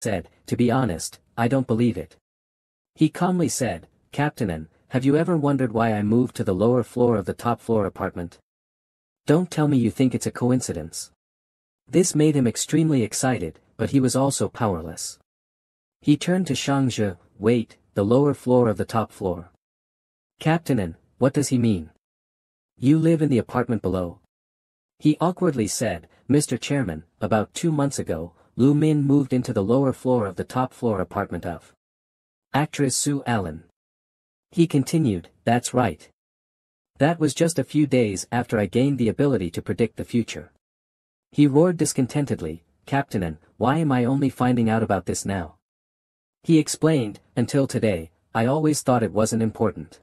said, "To be honest, I don't believe it." He calmly said, "Captain, have you ever wondered why I moved to the lower floor of the top floor apartment? Don't tell me you think it's a coincidence." This made him extremely excited, but he was also powerless. He turned to Shangzhe, "Wait, the lower floor of the top floor. Captain, what does he mean? You live in the apartment below?" He awkwardly said, "Mr. Chairman, about 2 months ago, Lu Min moved into the lower floor of the top floor apartment of actress Sue Allen." He continued, "That's right. That was just a few days after I gained the ability to predict the future." He roared discontentedly, "Captain, why am I only finding out about this now?" He explained, "Until today, I always thought it wasn't important."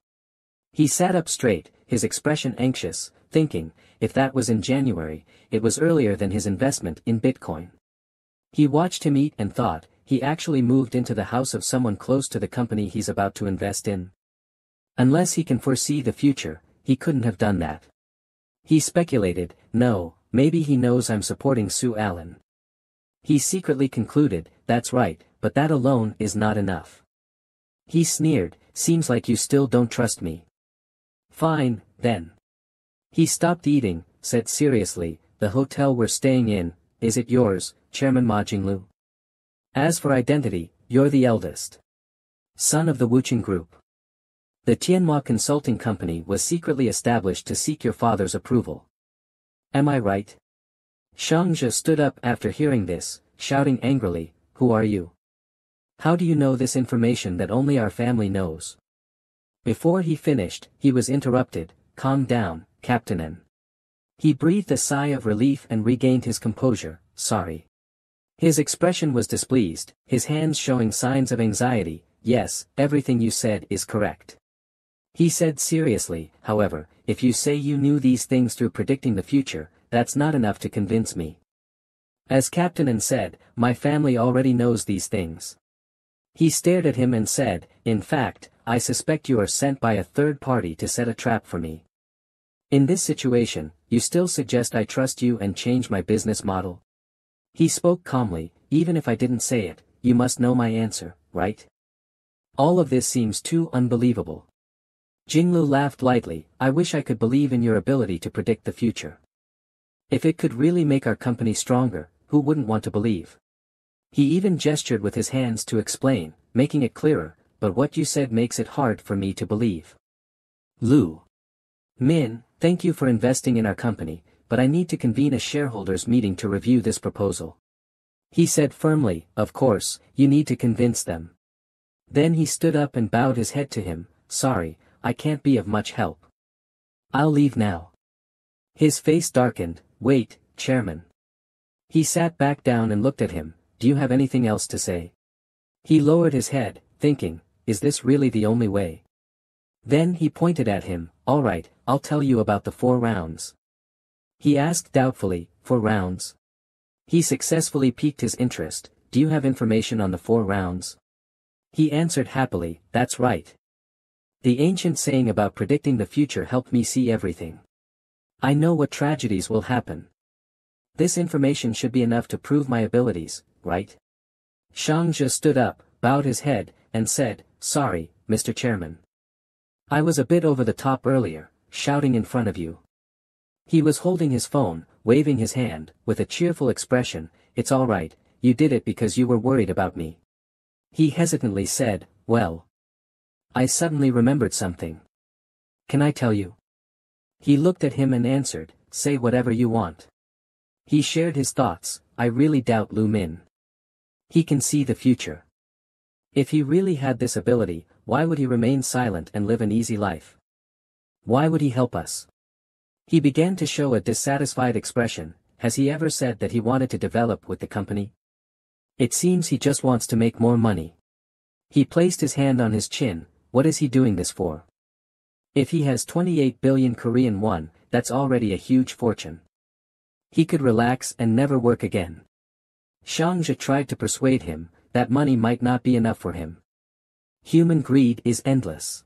He sat up straight, his expression anxious, thinking, if that was in January, it was earlier than his investment in Bitcoin. He watched him eat and thought, he actually moved into the house of someone close to the company he's about to invest in. Unless he can foresee the future, he couldn't have done that. He speculated, no, maybe he knows I'm supporting Sue Allen. He secretly concluded, that's right, but that alone is not enough. He sneered, seems like you still don't trust me. Fine, then. He stopped eating, said seriously, the hotel we're staying in, is it yours, Chairman Ma Jinglu? As for identity, you're the eldest son of the Wucheng Group. The Tianhua Consulting Company was secretly established to seek your father's approval. Am I right? Shangzhe stood up after hearing this, shouting angrily, who are you? How do you know this information that only our family knows? Before he finished, he was interrupted, calm down, Captain. He breathed a sigh of relief and regained his composure, sorry. His expression was displeased, his hands showing signs of anxiety, yes, everything you said is correct. He said seriously, however, if you say you knew these things through predicting the future, that's not enough to convince me. As Captain said, my family already knows these things. He stared at him and said, in fact, I suspect you are sent by a third party to set a trap for me. In this situation, you still suggest I trust you and change my business model? He spoke calmly, even if I didn't say it, you must know my answer, right? All of this seems too unbelievable. Jinglu laughed lightly, I wish I could believe in your ability to predict the future. If it could really make our company stronger, who wouldn't want to believe? He even gestured with his hands to explain, making it clearer, but what you said makes it hard for me to believe. Lu Min, thank you for investing in our company, but I need to convene a shareholders meeting to review this proposal. He said firmly, of course, you need to convince them. Then he stood up and bowed his head to him, sorry, I can't be of much help. I'll leave now. His face darkened, wait, Chairman. He sat back down and looked at him, do you have anything else to say? He lowered his head, thinking, is this really the only way? Then he pointed at him, all right, I'll tell you about the 4 rounds. He asked doubtfully, 4 rounds? He successfully piqued his interest, do you have information on the 4 rounds? He answered happily, that's right. The ancient saying about predicting the future helped me see everything. I know what tragedies will happen. This information should be enough to prove my abilities, right? Shangzhe stood up, bowed his head, and said, sorry, Mr. Chairman. I was a bit over the top earlier, shouting in front of you. He was holding his phone, waving his hand, with a cheerful expression, it's all right, you did it because you were worried about me. He hesitantly said, well. I suddenly remembered something. Can I tell you? He looked at him and answered, say whatever you want. He shared his thoughts, I really doubt Lu Min. He can see the future. If he really had this ability, why would he remain silent and live an easy life? Why would he help us? He began to show a dissatisfied expression, has he ever said that he wanted to develop with the company? It seems he just wants to make more money. He placed his hand on his chin, what is he doing this for? If he has 28 billion Korean won, that's already a huge fortune. He could relax and never work again. Shangzhe tried to persuade him, that money might not be enough for him. Human greed is endless.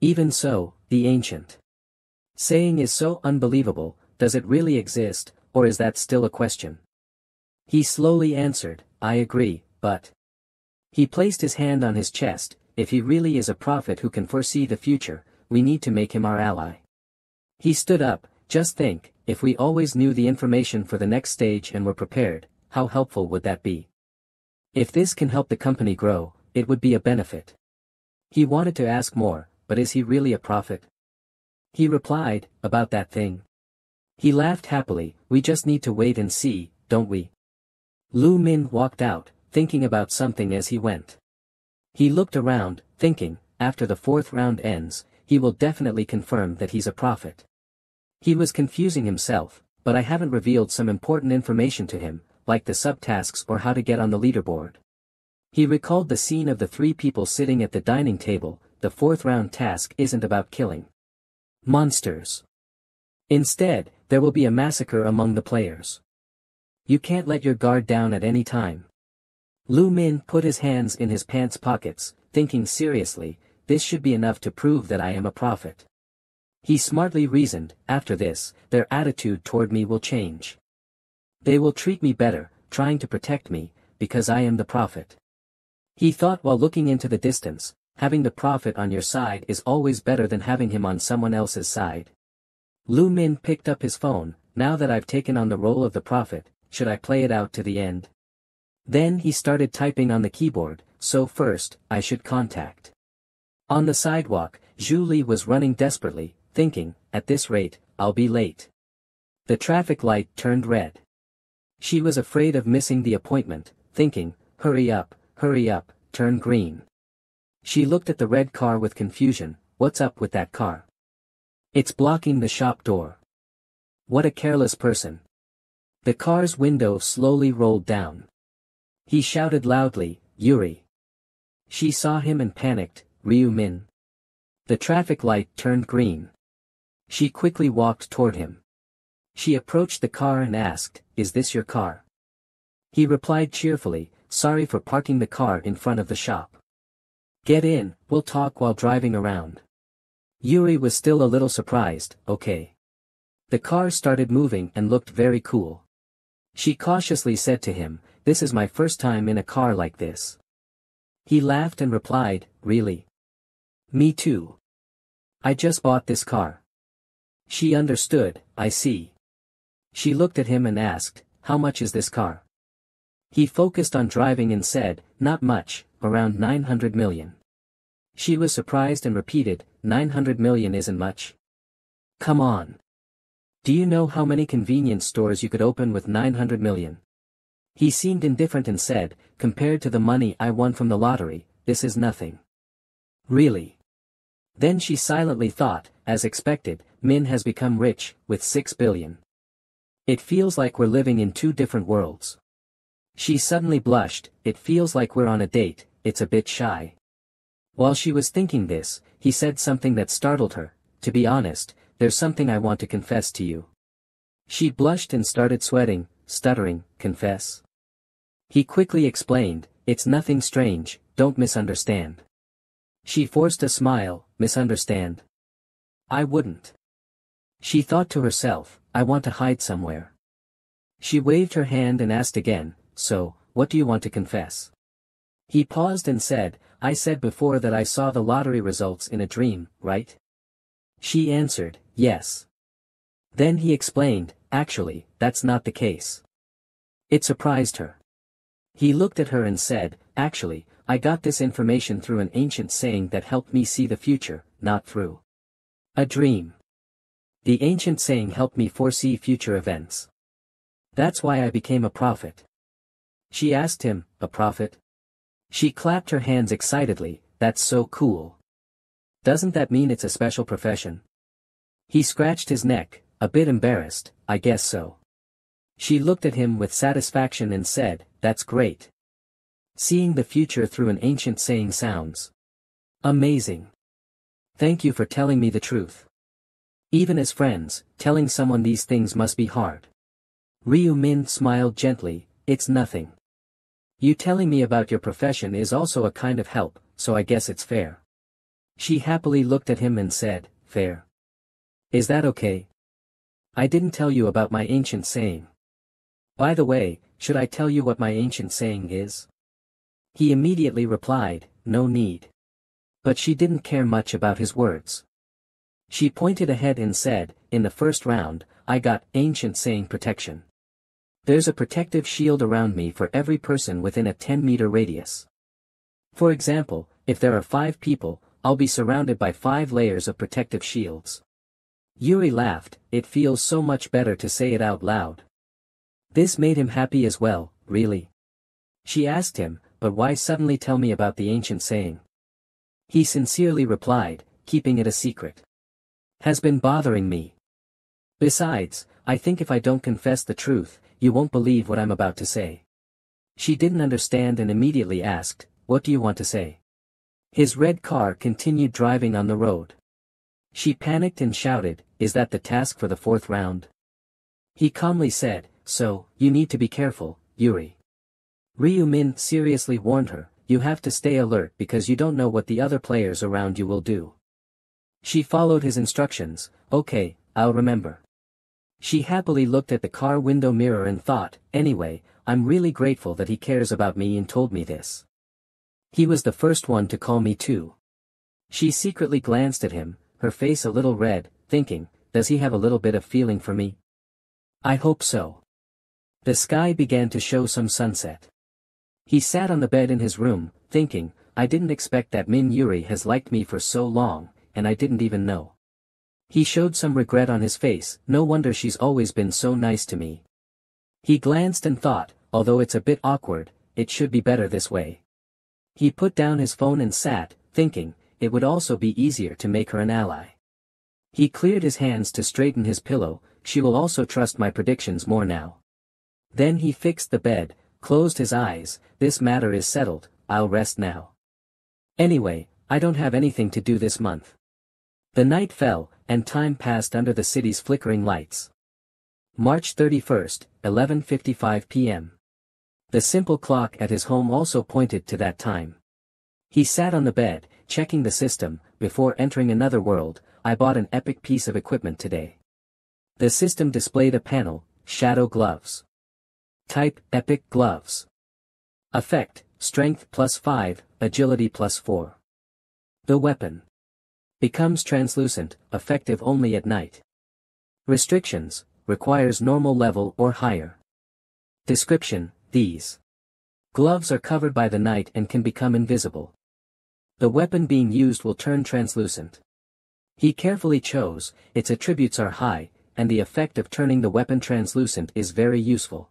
Even so, the ancient saying is so unbelievable, does it really exist, or is that still a question? He slowly answered, I agree, but... He placed his hand on his chest. If he really is a prophet who can foresee the future, we need to make him our ally. He stood up. Just think, if we always knew the information for the next stage and were prepared, how helpful would that be? If this can help the company grow, it would be a benefit. He wanted to ask more, but is he really a prophet? He replied, about that thing. He laughed happily, we just need to wait and see, don't we? Lu Min walked out, thinking about something as he went. He looked around, thinking, after the 4th round ends, he will definitely confirm that he's a prophet. He was confusing himself, but I haven't revealed some important information to him, like the subtasks or how to get on the leaderboard. He recalled the scene of the 3 people sitting at the dining table. The 4th round task isn't about killing monsters. Instead, there will be a massacre among the players. You can't let your guard down at any time. Lu Min put his hands in his pants pockets, thinking seriously, this should be enough to prove that I am a prophet. He smartly reasoned, after this, their attitude toward me will change. They will treat me better, trying to protect me, because I am the prophet. He thought while looking into the distance, having the prophet on your side is always better than having him on someone else's side. Lu Min picked up his phone. Now that I've taken on the role of the prophet, should I play it out to the end? Then he started typing on the keyboard, so first, I should contact. On the sidewalk, Julie was running desperately, thinking, at this rate, I'll be late. The traffic light turned red. She was afraid of missing the appointment, thinking, hurry up, turn green. She looked at the red car with confusion. What's up with that car? It's blocking the shop door. What a careless person. The car's window slowly rolled down. He shouted loudly, Yuri. She saw him and panicked, Ryu Min. The traffic light turned green. She quickly walked toward him. She approached the car and asked, is this your car? He replied cheerfully, sorry for parking the car in front of the shop. Get in, we'll talk while driving around. Yuri was still a little surprised, okay. The car started moving and looked very cool. She cautiously said to him, this is my first time in a car like this. He laughed and replied, really? Me too. I just bought this car. She understood, I see. She looked at him and asked, how much is this car? He focused on driving and said, not much, around 900 million. She was surprised and repeated, 900 million isn't much. Come on. Do you know how many convenience stores you could open with 900 million? He seemed indifferent and said, compared to the money I won from the lottery, this is nothing. Really? Then she silently thought, as expected, Min has become rich, with 6 billion. It feels like we're living in 2 different worlds. She suddenly blushed, it feels like we're on a date, it's a bit shy. While she was thinking this, he said something that startled her, to be honest, there's something I want to confess to you. She blushed and started sweating, stuttering, confess. He quickly explained, it's nothing strange, don't misunderstand. She forced a smile, misunderstand? I wouldn't. She thought to herself, I want to hide somewhere. She waved her hand and asked again, so, what do you want to confess? He paused and said, I said before that I saw the lottery results in a dream, right? She answered, yes. Then he explained, actually, that's not the case. It surprised her. He looked at her and said, actually, I got this information through an ancient saying that helped me see the future, not through a dream. The ancient saying helped me foresee future events. That's why I became a prophet. She asked him, a prophet? She clapped her hands excitedly, that's so cool. Doesn't that mean it's a special profession? He scratched his neck, a bit embarrassed, I guess so. She looked at him with satisfaction and said, that's great. Seeing the future through an ancient saying sounds amazing. Thank you for telling me the truth. Even as friends, telling someone these things must be hard. Ryu Min smiled gently, it's nothing. You telling me about your profession is also a kind of help, so I guess it's fair. She happily looked at him and said, fair. Is that okay? I didn't tell you about my ancient saying. By the way, should I tell you what my ancient saying is? He immediately replied, no need. But she didn't care much about his words. She pointed ahead and said, in the first round, I got ancient saying protection. There's a protective shield around me for every person within a 10-meter radius. For example, if there are 5 people, I'll be surrounded by 5 layers of protective shields. Yuri laughed, it feels so much better to say it out loud. This made him happy as well, really. She asked him, but why suddenly tell me about the ancient saying? He sincerely replied, keeping it a secret. Has been bothering me. Besides, I think if I don't confess the truth, you won't believe what I'm about to say. She didn't understand and immediately asked, what do you want to say? His red car continued driving on the road. She panicked and shouted, is that the task for the 4th round? He calmly said, so, you need to be careful, Yuri. Ryu-min seriously warned her, you have to stay alert because you don't know what the other players around you will do. She followed his instructions, okay, I'll remember. She happily looked at the car window mirror and thought, anyway, I'm really grateful that he cares about me and told me this. He was the first one to call me too. She secretly glanced at him, her face a little red, thinking, does he have a little bit of feeling for me? I hope so. The sky began to show some sunset. He sat on the bed in his room, thinking, I didn't expect that Min Yuri has liked me for so long, and I didn't even know. He showed some regret on his face, no wonder she's always been so nice to me. He glanced and thought, although it's a bit awkward, it should be better this way. He put down his phone and sat, thinking, it would also be easier to make her an ally. He cleared his hands to straighten his pillow, she will also trust my predictions more now. Then he fixed the bed, closed his eyes, this matter is settled, I'll rest now. Anyway, I don't have anything to do this month. The night fell, and time passed under the city's flickering lights. March 31st, 11:55 p.m. The simple clock at his home also pointed to that time. He sat on the bed, checking the system, before entering another world, I bought an epic piece of equipment today. The system displayed a panel, Shadow Gloves. Type, Epic Gloves. Effect, Strength +5, Agility +4. The weapon. Becomes translucent, effective only at night. Restrictions, requires normal level or higher. Description, these gloves are covered by the night and can become invisible. The weapon being used will turn translucent. He carefully chose, its attributes are high, and the effect of turning the weapon translucent is very useful.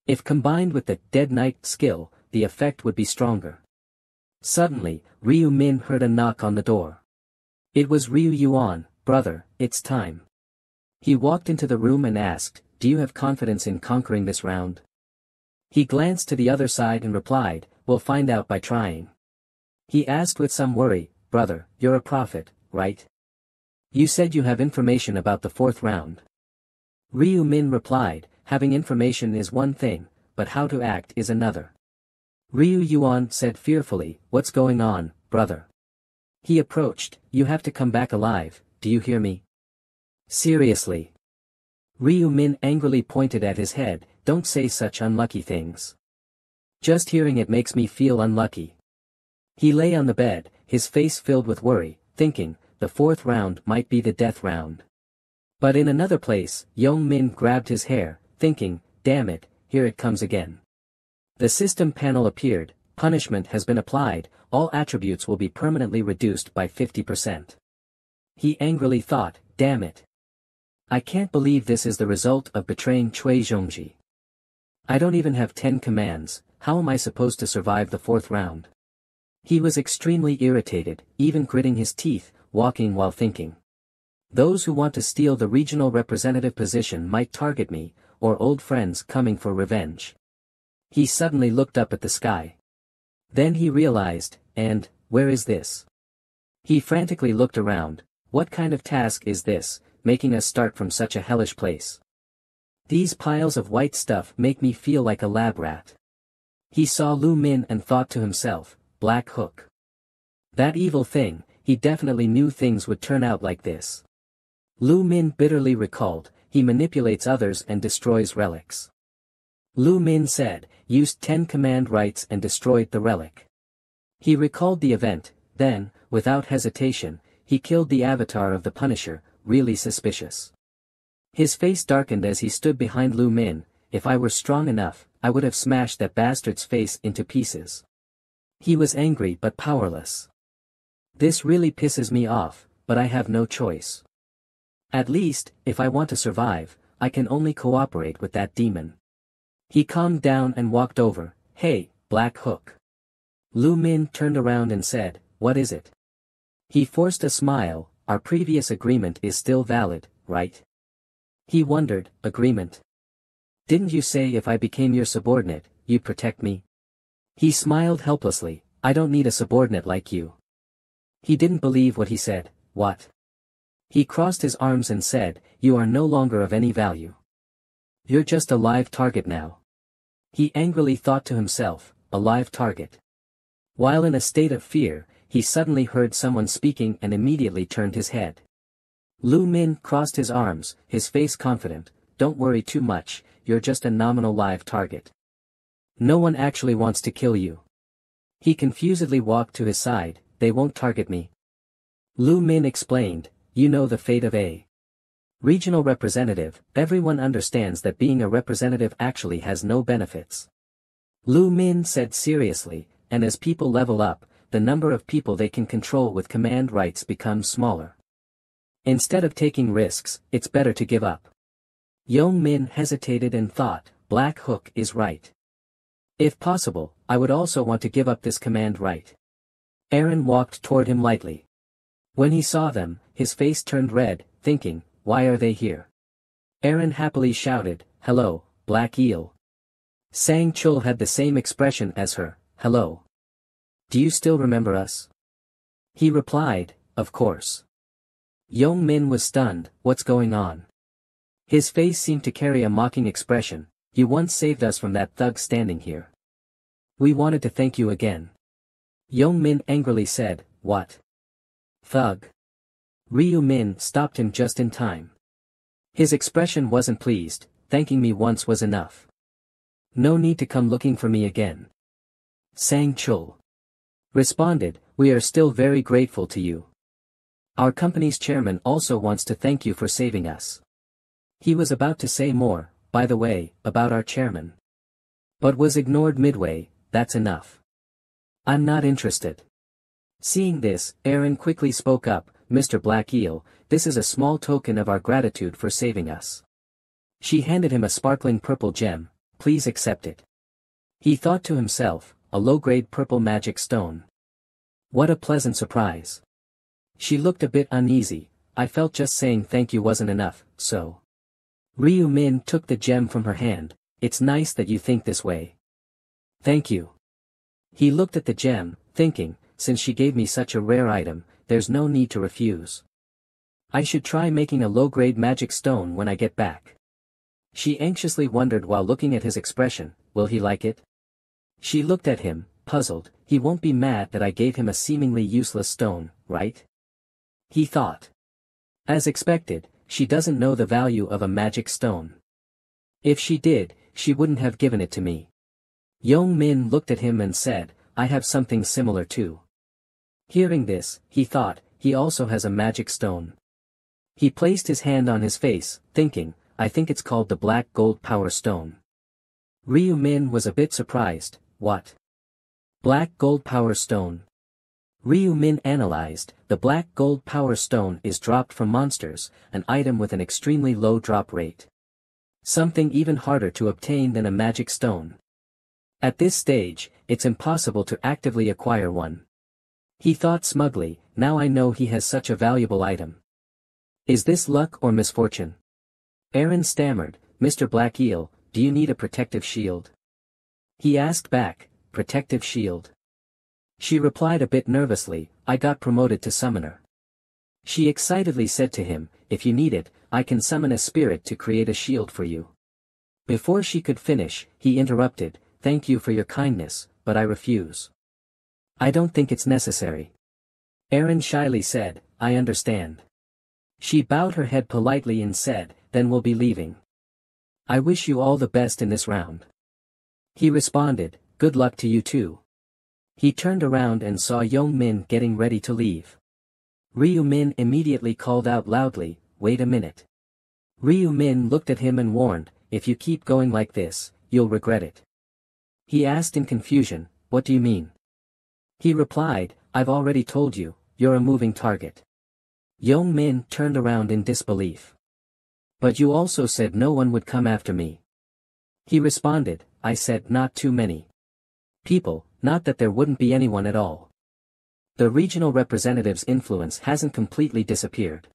If combined with the Dead Knight skill, the effect would be stronger. Suddenly, Ryu-min heard a knock on the door. It was Ryu-yuan, brother, it's time. He walked into the room and asked, do you have confidence in conquering this round? He glanced to the other side and replied, we'll find out by trying. He asked with some worry, brother, you're a prophet, right? You said you have information about the 4th round. Ryu-min replied, having information is one thing, but how to act is another. Ryu-yuan said fearfully, what's going on, brother? He approached, you have to come back alive, do you hear me? Seriously. Ryu-min angrily pointed at his head, don't say such unlucky things. Just hearing it makes me feel unlucky. He lay on the bed, his face filled with worry, thinking, the 4th round might be the death round. But in another place, Young-min grabbed his hair, thinking, damn it, here it comes again. The system panel appeared, punishment has been applied, all attributes will be permanently reduced by 50%. He angrily thought, damn it. I can't believe this is the result of betraying Cui Zhongji. I don't even have 10 commands, how am I supposed to survive the 4th round? He was extremely irritated, even gritting his teeth, walking while thinking. Those who want to steal the regional representative position might target me, or old friends coming for revenge. He suddenly looked up at the sky. Then he realized, and, where is this? He frantically looked around, what kind of task is this, making us start from such a hellish place? These piles of white stuff make me feel like a lab rat. He saw Lu Min and thought to himself, Black Hook. That evil thing, he definitely knew things would turn out like this. Lu Min bitterly recalled, he manipulates others and destroys relics. Lu Min said, used 10 command rights and destroyed the relic. He recalled the event, then, without hesitation, he killed the avatar of the Punisher, really suspicious. His face darkened as he stood behind Lu Min. If I were strong enough, I would have smashed that bastard's face into pieces. He was angry but powerless. This really pisses me off, but I have no choice. At least, if I want to survive, I can only cooperate with that demon. He calmed down and walked over. Hey, Black Hook. Lu Min turned around and said, what is it? He forced a smile. Our previous agreement is still valid, right? He wondered, agreement? Didn't you say if I became your subordinate, you'd protect me? He smiled helplessly. I don't need a subordinate like you. He didn't believe what he said. What? He crossed his arms and said, you are no longer of any value. You're just a live target now. He angrily thought to himself, a live target. While in a state of fear, he suddenly heard someone speaking and immediately turned his head. Lu Min crossed his arms, his face confident. Don't worry too much, you're just a nominal live target. No one actually wants to kill you. He confusedly walked to his side. They won't target me. Lu Min explained, you know the fate of a regional representative. Everyone understands that being a representative actually has no benefits. Lu Min said seriously, and as people level up, the number of people they can control with command rights becomes smaller. Instead of taking risks, it's better to give up. Yong Min hesitated and thought, Black Hook is right. If possible, I would also want to give up this command right. Aaron walked toward him lightly. When he saw them, his face turned red, thinking, why are they here? Aaron happily shouted, hello, Black Eel. Sang Chul had the same expression as her, hello. Do you still remember us? He replied, of course. Yong Min was stunned, what's going on? His face seemed to carry a mocking expression, you once saved us from that thug standing here. We wanted to thank you again. Yong Min angrily said, what? Thug. Ryu Min stopped him just in time. His expression wasn't pleased, thanking me once was enough. No need to come looking for me again. Sang Chul responded, we are still very grateful to you. Our company's chairman also wants to thank you for saving us. He was about to say more, by the way, about our chairman. But was ignored midway, that's enough. I'm not interested. Seeing this, Aaron quickly spoke up, Mr. Black Eel, this is a small token of our gratitude for saving us. She handed him a sparkling purple gem, please accept it. He thought to himself, a low-grade purple magic stone. What a pleasant surprise. She looked a bit uneasy, I felt just saying thank you wasn't enough, so. Ryu Min took the gem from her hand, it's nice that you think this way. Thank you. He looked at the gem, thinking, since she gave me such a rare item, there's no need to refuse. I should try making a low-grade magic stone when I get back. She anxiously wondered while looking at his expression, will he like it? She looked at him, puzzled, he won't be mad that I gave him a seemingly useless stone, right? He thought. As expected, she doesn't know the value of a magic stone. If she did, she wouldn't have given it to me. Yong Min looked at him and said, I have something similar too. Hearing this, he thought, he also has a magic stone. He placed his hand on his face, thinking, I think it's called the Black Gold Power Stone. Ryu Min was a bit surprised, what? Black Gold Power Stone. Ryu Min analyzed, the Black Gold Power Stone is dropped from monsters, an item with an extremely low drop rate. Something even harder to obtain than a magic stone. At this stage, it's impossible to actively acquire one. He thought smugly, now I know he has such a valuable item. Is this luck or misfortune? Aaron stammered, Mr. Black Eel, do you need a protective shield? He asked back, protective shield. She replied a bit nervously, I got promoted to summoner. She excitedly said to him, if you need it, I can summon a spirit to create a shield for you. Before she could finish, he interrupted, thank you for your kindness, but I refuse. I don't think it's necessary. Aaron shyly said, I understand. She bowed her head politely and said, then we'll be leaving. I wish you all the best in this round. He responded, good luck to you too. He turned around and saw Young Min getting ready to leave. Ryu Min immediately called out loudly, wait a minute. Ryu Min looked at him and warned, if you keep going like this, you'll regret it. He asked in confusion, what do you mean? He replied, I've already told you, you're a moving target. Young Min turned around in disbelief. But you also said no one would come after me. He responded, I said not too many people, not that there wouldn't be anyone at all. The regional representative's influence hasn't completely disappeared.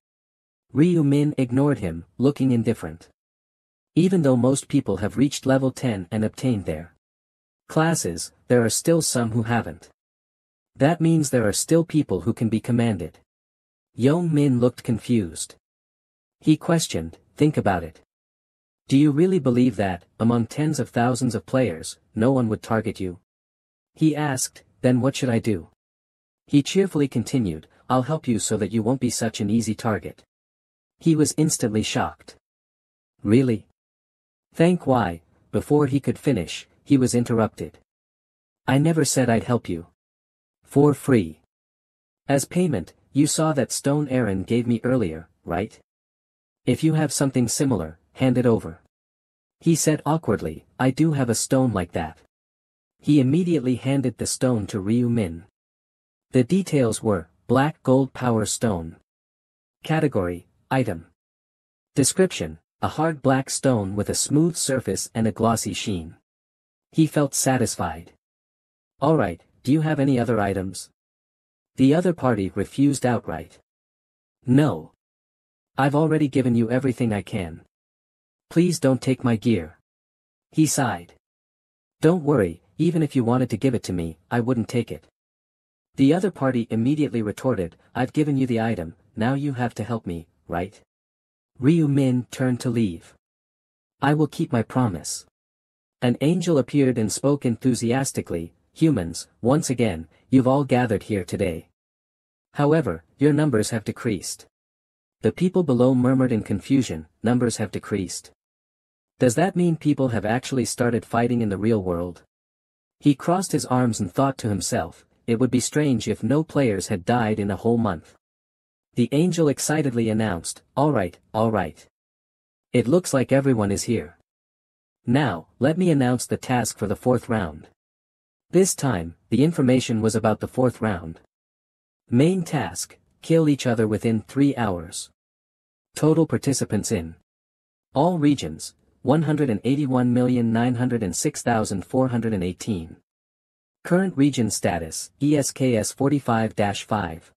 Ryu Min ignored him, looking indifferent. Even though most people have reached level 10 and obtained their classes, there are still some who haven't. That means there are still people who can be commanded. Young Min looked confused. He questioned, think about it. Do you really believe that, among tens of thousands of players, no one would target you? He asked, then what should I do? He cheerfully continued, I'll help you so that you won't be such an easy target. He was instantly shocked. Really? Thank why, before he could finish, he was interrupted. I never said I'd help you. For free. As payment, you saw that stone Aaron gave me earlier, right? If you have something similar, hand it over. He said awkwardly, I do have a stone like that. He immediately handed the stone to Ryu Min. The details were, black gold power stone. Category, item. Description, a hard black stone with a smooth surface and a glossy sheen. He felt satisfied. Alright, do you have any other items? The other party refused outright. No. I've already given you everything I can. Please don't take my gear. He sighed. Don't worry, even if you wanted to give it to me, I wouldn't take it. The other party immediately retorted, I've given you the item, now you have to help me, right? Ryu Min turned to leave. I will keep my promise. An angel appeared and spoke enthusiastically, humans, once again, you've all gathered here today. However, your numbers have decreased. The people below murmured in confusion, numbers have decreased. Does that mean people have actually started fighting in the real world? He crossed his arms and thought to himself, it would be strange if no players had died in a whole month. The angel excitedly announced, alright, alright. It looks like everyone is here. Now, let me announce the task for the 4th round. This time, the information was about the 4th round. Main task, kill each other within 3 hours. Total participants in all regions, 181,906,418. Current region status, ESKS 45-5.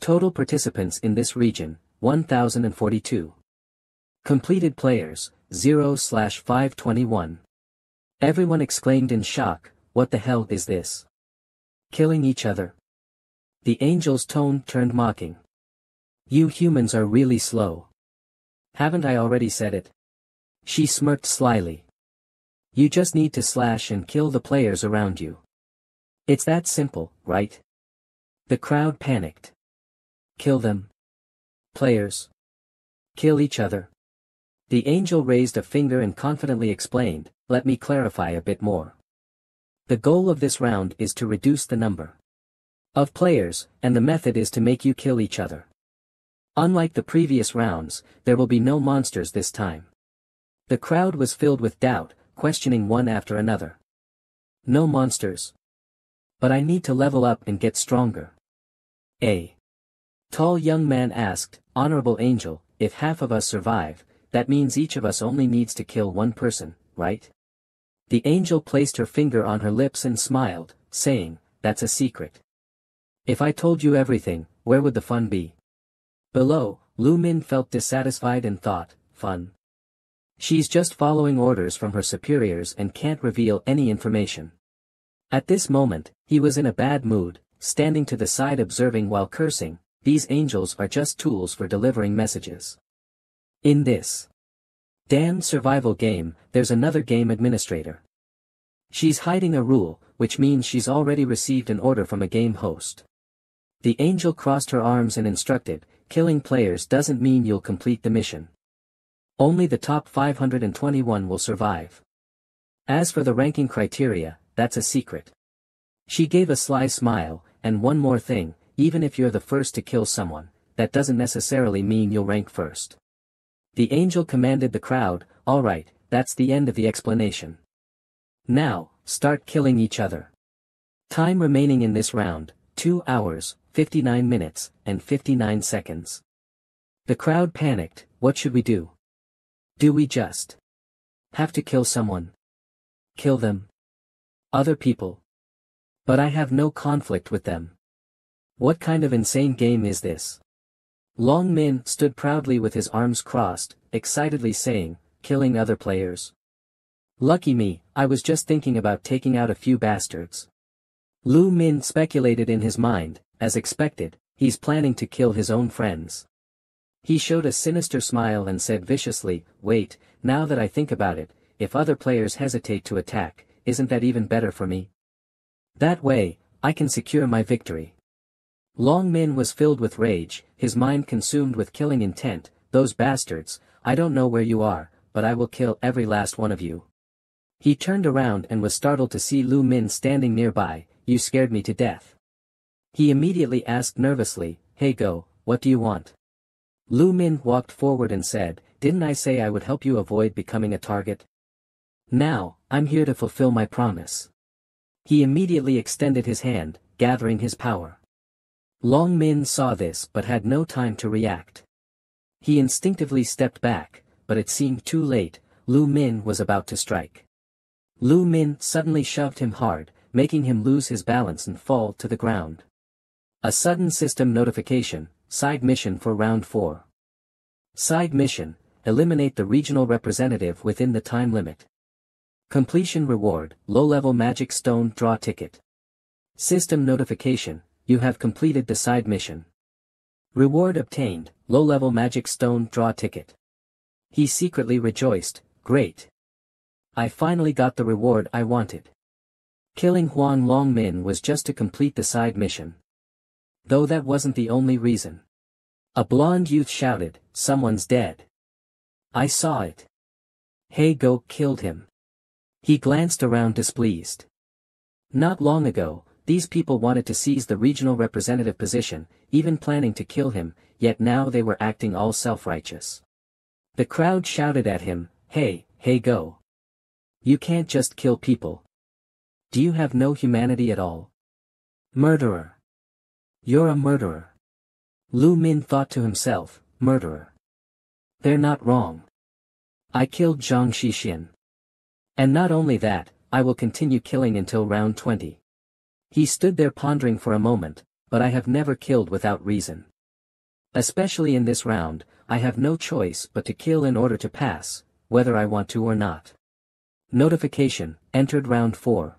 Total participants in this region, 1,042. Completed players, 0/521. Everyone exclaimed in shock, what the hell is this? Killing each other? The angel's tone turned mocking. You humans are really slow. Haven't I already said it? She smirked slyly. You just need to slash and kill the players around you. It's that simple, right? The crowd panicked. Kill them. Players. Kill each other. The angel raised a finger and confidently explained, let me clarify a bit more. The goal of this round is to reduce the number of players, and the method is to make you kill each other. Unlike the previous rounds, there will be no monsters this time. The crowd was filled with doubt, questioning one after another. No monsters. But I need to level up and get stronger. A tall young man asked, Honorable Angel, if half of us survive, that means each of us only needs to kill one person, right? The angel placed her finger on her lips and smiled, saying, that's a secret. If I told you everything, where would the fun be? Below, Lu Min felt dissatisfied and thought, fun. She's just following orders from her superiors and can't reveal any information. At this moment, he was in a bad mood, standing to the side observing while cursing, these angels are just tools for delivering messages. In this damned survival game, there's another game administrator. She's hiding a rule, which means she's already received an order from a game host. The angel crossed her arms and instructed, killing players doesn't mean you'll complete the mission. Only the top 521 will survive. As for the ranking criteria, that's a secret. She gave a sly smile, and one more thing, even if you're the first to kill someone, that doesn't necessarily mean you'll rank first. The angel commanded the crowd, alright, that's the end of the explanation. Now, start killing each other. Time remaining in this round, 2 hours, 59 minutes, and 59 seconds. The crowd panicked, what should we do? Do we just have to kill someone? Kill them? Other people? But I have no conflict with them. What kind of insane game is this? Long Min stood proudly with his arms crossed, excitedly saying, killing other players. Lucky me, I was just thinking about taking out a few bastards. Lu Min speculated in his mind, as expected, he's planning to kill his own friends. He showed a sinister smile and said viciously, wait, now that I think about it, if other players hesitate to attack, isn't that even better for me? That way, I can secure my victory. Long Min was filled with rage, his mind consumed with killing intent. Those bastards, I don't know where you are, but I will kill every last one of you. He turned around and was startled to see Lu Min standing nearby. You scared me to death. He immediately asked nervously, hey Go, what do you want? Lu Min walked forward and said, didn't I say I would help you avoid becoming a target? Now, I'm here to fulfill my promise. He immediately extended his hand, gathering his power. Long Min saw this but had no time to react. He instinctively stepped back, but it seemed too late. Lu Min was about to strike. Lu Min suddenly shoved him hard, making him lose his balance and fall to the ground. A sudden system notification, side mission for round 4. Side mission, eliminate the regional representative within the time limit. Completion reward, low-level magic stone draw ticket. System notification, you have completed the side mission. Reward obtained, low-level magic stone draw ticket. He secretly rejoiced, great. I finally got the reward I wanted. Killing Huang Long Min was just to complete the side mission. Though that wasn't the only reason. A blonde youth shouted, someone's dead. I saw it. Hey Go killed him. He glanced around displeased. Not long ago, these people wanted to seize the regional representative position, even planning to kill him, yet now they were acting all self-righteous. The crowd shouted at him, hey Go. You can't just kill people. Do you have no humanity at all? Murderer. You're a murderer. Lu Min thought to himself, murderer. They're not wrong. I killed Zhang Xixin. And not only that, I will continue killing until round 20. He stood there pondering for a moment, but I have never killed without reason. Especially in this round, I have no choice but to kill in order to pass, whether I want to or not. Notification, entered round 4.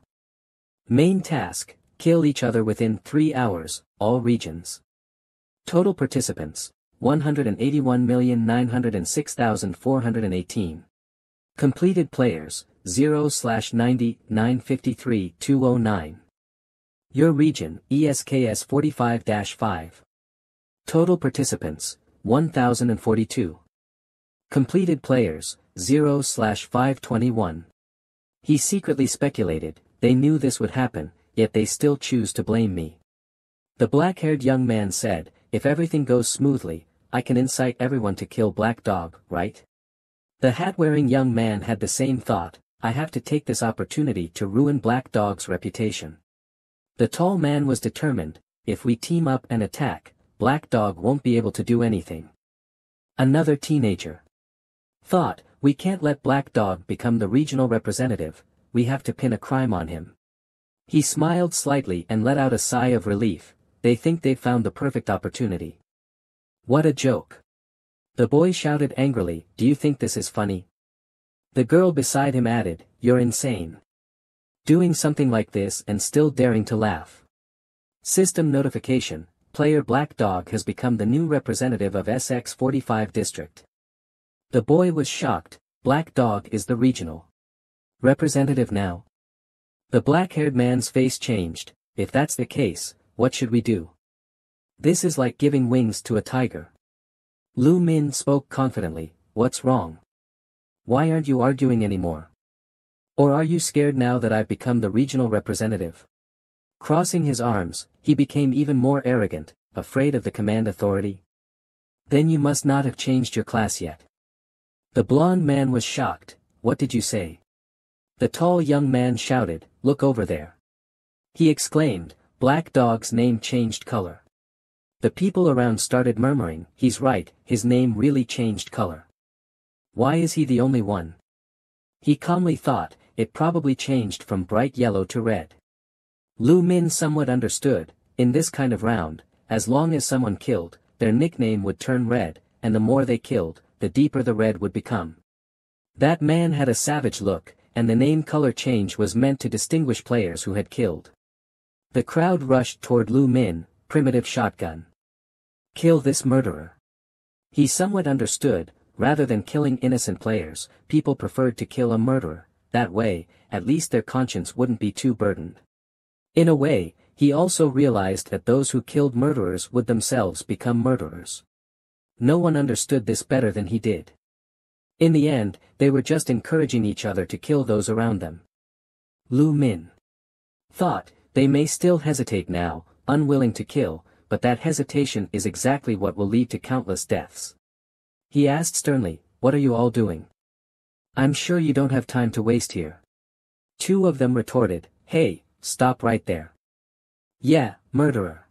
Main task, kill each other within 3 hours, all regions. Total participants, 181,906,418. Completed players, 0/90,953,209. Your region, ESKS 45-5. Total participants, 1,042. Completed players, 0/521. He secretly speculated, they knew this would happen, yet they still choose to blame me. The black-haired young man said, if everything goes smoothly, I can incite everyone to kill Black Dog, right? The hat-wearing young man had the same thought, I have to take this opportunity to ruin Black Dog's reputation. The tall man was determined, if we team up and attack, Black Dog won't be able to do anything. Another teenager thought, we can't let Black Dog become the regional representative, we have to pin a crime on him. He smiled slightly and let out a sigh of relief, they think they've found the perfect opportunity. What a joke. The boy shouted angrily, do you think this is funny? The girl beside him added, you're insane. Doing something like this and still daring to laugh. System notification, player Black Dog has become the new representative of SX45 district. The boy was shocked, Black Dog is the regional representative now. The black-haired man's face changed, if that's the case, what should we do? This is like giving wings to a tiger. Lu Min spoke confidently, what's wrong? Why aren't you arguing anymore? Or are you scared now that I've become the regional representative? Crossing his arms, he became even more arrogant, afraid of the command authority. Then you must not have changed your class yet. The blond man was shocked. What did you say? The tall young man shouted, look over there. He exclaimed, Black Dog's name changed color. The people around started murmuring, he's right, his name really changed color. Why is he the only one? He calmly thought, it probably changed from bright yellow to red. Lu Min somewhat understood, in this kind of round, as long as someone killed, their nickname would turn red, and the more they killed, the deeper the red would become. That man had a savage look, and the name color change was meant to distinguish players who had killed. The crowd rushed toward Lu Min, primitive shotgun. Kill this murderer. He somewhat understood, rather than killing innocent players, people preferred to kill a murderer, that way, at least their conscience wouldn't be too burdened. In a way, he also realized that those who killed murderers would themselves become murderers. No one understood this better than he did. In the end, they were just encouraging each other to kill those around them. Lu Min thought, they may still hesitate now, unwilling to kill, but that hesitation is exactly what will lead to countless deaths. He asked sternly, what are you all doing? I'm sure you don't have time to waste here. Two of them retorted, hey, stop right there. Yeah, murderer.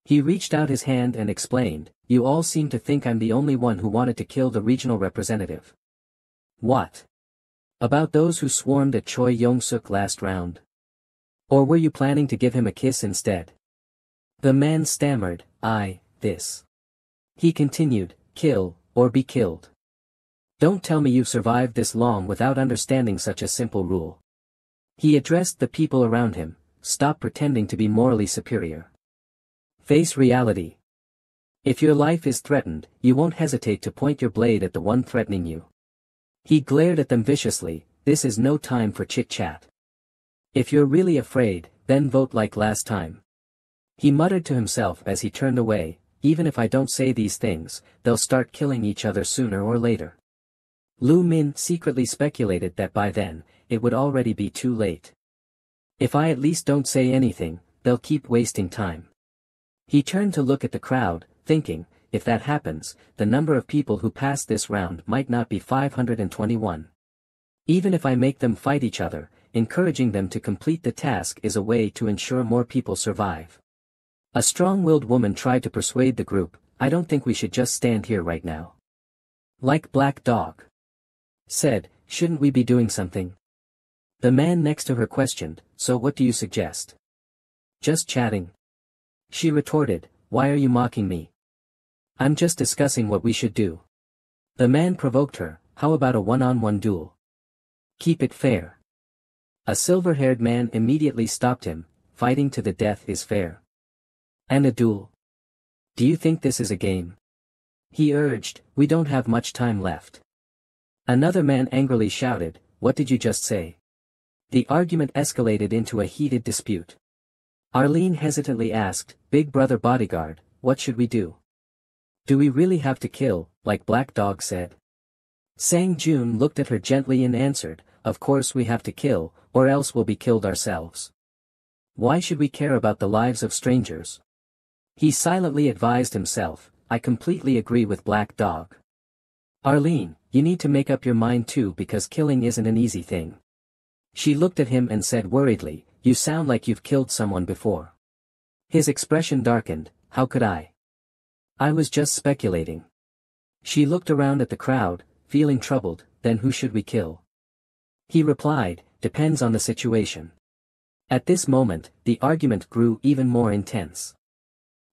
He reached out his hand and explained, you all seem to think I'm the only one who wanted to kill the regional representative. What? About those who swarmed at Choi Yong-suk last round? Or were you planning to give him a kiss instead? The man stammered, this. He continued, kill, or be killed. Don't tell me you've survived this long without understanding such a simple rule. He addressed the people around him, stop pretending to be morally superior. Face reality. If your life is threatened, you won't hesitate to point your blade at the one threatening you. He glared at them viciously, this is no time for chit-chat. If you're really afraid, then vote like last time. He muttered to himself as he turned away, even if I don't say these things, they'll start killing each other sooner or later. Lu Min secretly speculated that by then, it would already be too late. If I at least don't say anything, they'll keep wasting time. He turned to look at the crowd, thinking, if that happens, the number of people who pass this round might not be 521. Even if I make them fight each other, encouraging them to complete the task is a way to ensure more people survive. A strong-willed woman tried to persuade the group, I don't think we should just stand here right now. Like Black Dog said, shouldn't we be doing something? The man next to her questioned, so what do you suggest? Just chatting. She retorted, why are you mocking me? I'm just discussing what we should do. The man provoked her, how about a one-on-one duel? Keep it fair. A silver-haired man immediately stopped him, fighting to the death is fair. And a duel? Do you think this is a game? He urged, we don't have much time left. Another man angrily shouted, what did you just say? The argument escalated into a heated dispute. Arlene hesitantly asked, Big Brother bodyguard, what should we do? Do we really have to kill, like Black Dog said? Sang Jun looked at her gently and answered, of course we have to kill, or else we'll be killed ourselves. Why should we care about the lives of strangers? He silently advised himself, I completely agree with Black Dog. Arlene, you need to make up your mind too because killing isn't an easy thing. She looked at him and said worriedly, you sound like you've killed someone before. His expression darkened, how could I? I was just speculating. She looked around at the crowd, feeling troubled, then who should we kill? He replied, depends on the situation. At this moment, the argument grew even more intense.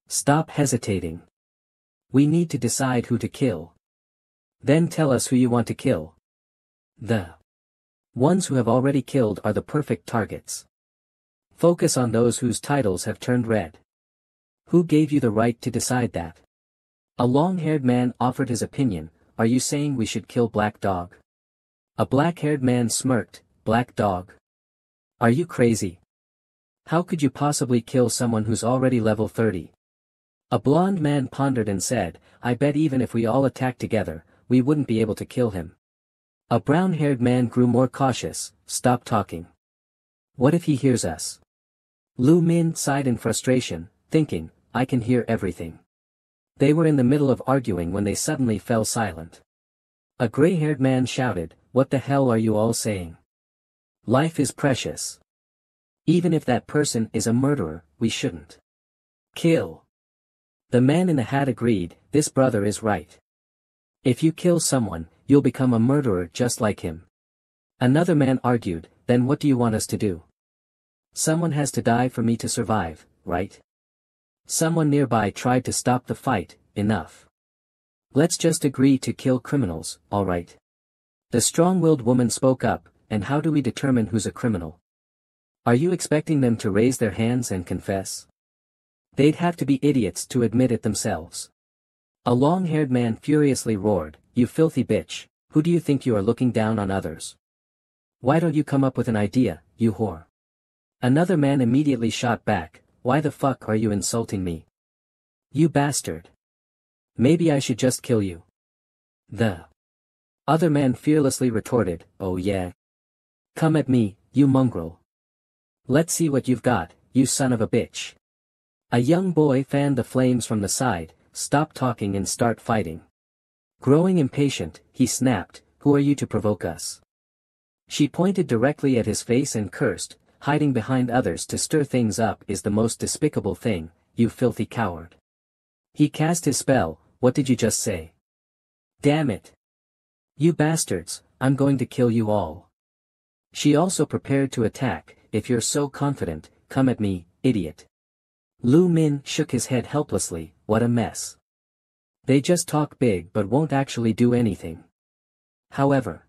Stop hesitating. We need to decide who to kill. Then tell us who you want to kill. The ones who have already killed are the perfect targets. Focus on those whose titles have turned red. Who gave you the right to decide that? A long-haired man offered his opinion, are you saying we should kill Black Dog? A black-haired man smirked, Black Dog? Are you crazy? How could you possibly kill someone who's already level 30? A blond man pondered and said, I bet even if we all attacked together, we wouldn't be able to kill him. A brown-haired man grew more cautious. Stop talking. What if he hears us? Lu Min sighed in frustration, thinking, I can hear everything. They were in the middle of arguing when they suddenly fell silent. A gray-haired man shouted, what the hell are you all saying? Life is precious. Even if that person is a murderer, we shouldn't kill. The man in the hat agreed, this brother is right. If you kill someone, you'll become a murderer just like him. Another man argued, then what do you want us to do? Someone has to die for me to survive, right? Someone nearby tried to stop the fight. Enough. Let's just agree to kill criminals, alright? The strong-willed woman spoke up, and how do we determine who's a criminal? Are you expecting them to raise their hands and confess? They'd have to be idiots to admit it themselves. A long-haired man furiously roared, you filthy bitch, who do you think you are looking down on others? Why don't you come up with an idea, you whore? Another man immediately shot back, why the fuck are you insulting me? You bastard. Maybe I should just kill you. The other man fearlessly retorted, oh yeah. Come at me, you mongrel. Let's see what you've got, you son of a bitch. A young boy fanned the flames from the side, stop talking and start fighting. Growing impatient, he snapped, who are you to provoke us? She pointed directly at his face and cursed, hiding behind others to stir things up is the most despicable thing, you filthy coward. He cast his spell, what did you just say? Damn it. You bastards, I'm going to kill you all. She also prepared to attack, if you're so confident, come at me, idiot. Lu Min shook his head helplessly, what a mess. They just talk big but won't actually do anything. However,